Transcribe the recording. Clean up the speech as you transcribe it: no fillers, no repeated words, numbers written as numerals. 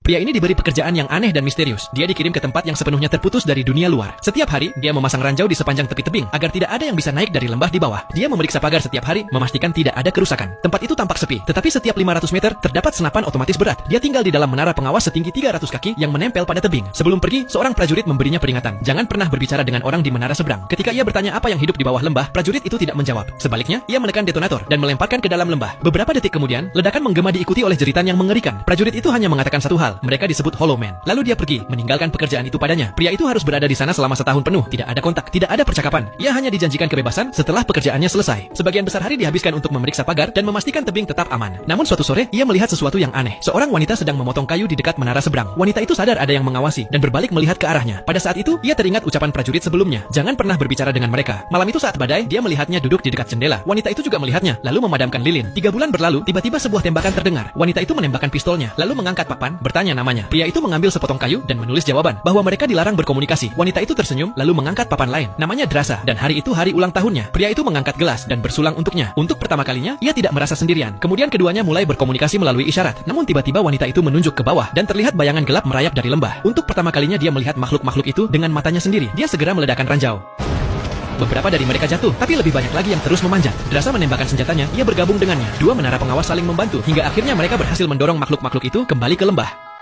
Pria ini diberi pekerjaan yang aneh dan misterius. Dia dikirim ke tempat yang sepenuhnya terputus dari dunia luar. Setiap hari, dia memasang ranjau di sepanjang tepi tebing agar tidak ada yang bisa naik dari lembah di bawah. Dia memeriksa pagar setiap hari, memastikan tidak ada kerusakan. Tempat itu tampak sepi, tetapi setiap 500 meter terdapat senapan otomatis berat. Dia tinggal di dalam menara pengawas setinggi 300 kaki yang menempel pada tebing. Sebelum pergi, seorang prajurit memberinya peringatan. Jangan pernah berbicara dengan orang di menara seberang. Ketika ia bertanya apa yang hidup di bawah lembah, prajurit itu tidak menjawab. Sebaliknya, ia menekan detonator dan melemparkan ke dalam lembah. Beberapa detik kemudian, ledakan menggema diikuti oleh jeritan yang mengerikan. Prajurit itu hanya mengatakan satu hal, mereka disebut Hollow Man. Lalu dia pergi, meninggalkan pekerjaan itu padanya. Pria itu harus berada di sana selama setahun penuh. Tidak ada kontak, tidak ada percakapan. Ia hanya dijanjikan kebebasan setelah pekerjaannya selesai. Sebagian besar hari dihabiskan untuk memeriksa pagar dan memastikan tebing tetap aman. Namun suatu sore, ia melihat sesuatu yang aneh. Seorang wanita sedang memotong kayu di dekat menara seberang. Wanita itu sadar ada yang mengawasi dan berbalik melihat ke arahnya. Pada saat itu, ia teringat ucapan prajurit sebelumnya. Jangan pernah berbicara dengan mereka. Malam itu saat badai, dia melihatnya duduk di dekat jendela. Wanita itu juga melihatnya, lalu memadamkan lilin. 3 bulan berlalu, tiba-tiba sebuah tembakan terdengar. Wanita itu menembakkan pistolnya, lalu mengangkat papan, bertanya namanya. Pria itu mengambil sepotong kayu dan menulis jawaban bahwa mereka dilarang berkomunikasi. Wanita itu tersenyum lalu mengangkat papan lain. Namanya Drasa dan hari itu hari ulang tahunnya. Pria itu mengangkat gelas dan bersulang untuknya. Untuk pertama kalinya, ia tidak merasa sendirian. Kemudian keduanya mulai berkomunikasi melalui isyarat. Namun tiba-tiba wanita itu menunjuk ke bawah dan terlihat bayangan gelap merayap dari lembah. Untuk pertama kalinya dia melihat makhluk-makhluk itu dengan matanya sendiri. Dia segera meledakkan ranjau. Beberapa dari mereka jatuh, tapi lebih banyak lagi yang terus memanjat. Drasa menembakkan senjatanya, ia bergabung dengannya. Dua menara pengawas saling membantu, hingga akhirnya mereka berhasil mendorong makhluk-makhluk itu kembali ke lembah.